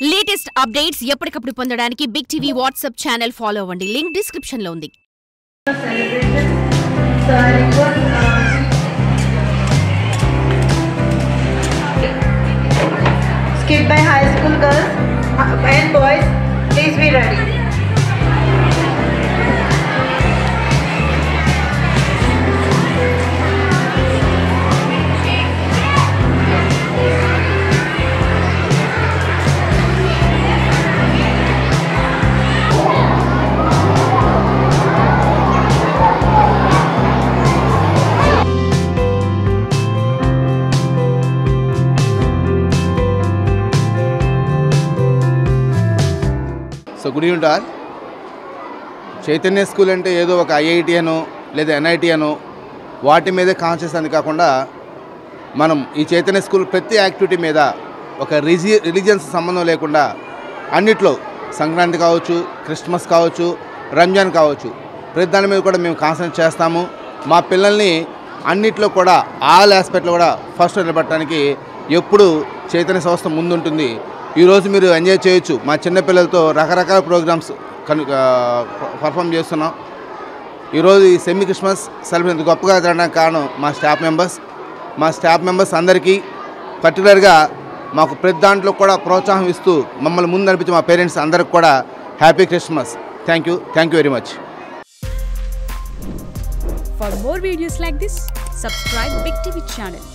Latest updates ఎప్పటికప్పుడు పొందడానికి big TV WhatsApp channel follow అవ్వండి. లింక్ డిస్క్రిప్షన్ లో ఉంది. Skit by high school girls and boys, please be ready. So good evening all. Chaitanya school అంటే ఏదో ఒక ఐఐటి అనో లేదా ఎన్ఐటి అనో వాటి మీదే కాన్షియస్ అని కాకుండా మనం ఈ చైతన్య స్కూల్ ప్రతి యాక్టివిటీ మీద ఒక రిలీజియన్స్ సంబంధం లేకుండా అన్నిట్లో సంక్రాంతి కావచ్చు, క్రిస్మస్ కావచ్చు, రంజాన్ కావచ్చు, ప్రతి దాని మీద కూడా మేము కాన్సన్ట్రేట్ చేస్తాము. మా పిల్లల్ని అన్నిట్లో కూడా ఆల్ ఆస్పెక్ట్లో కూడా ఫస్ట్ నిలబెట్టడానికి ఎప్పుడు చైతన్య సంస్థ ముందుంటుంది. ఈరోజు మీరు ఎంజాయ్ చేయొచ్చు. మా చిన్నపిల్లలతో రకరకాల ప్రోగ్రామ్స్ పర్ఫామ్ చేస్తున్నాం. ఈరోజు ఈ సెమీ క్రిస్మస్ సెలబ్రేషన్ గొప్పగా జరగడానికి కారణం మా స్టాఫ్ మెంబర్స్ అందరికీ, పర్టికులర్గా మాకు ప్రతి దాంట్లో కూడా ప్రోత్సాహం ఇస్తూ మమ్మల్ని ముందు నడిపించి మా పేరెంట్స్ అందరికి కూడా happy Christmas. Thank you very much. For more videos like this, subscribe Big TV channel.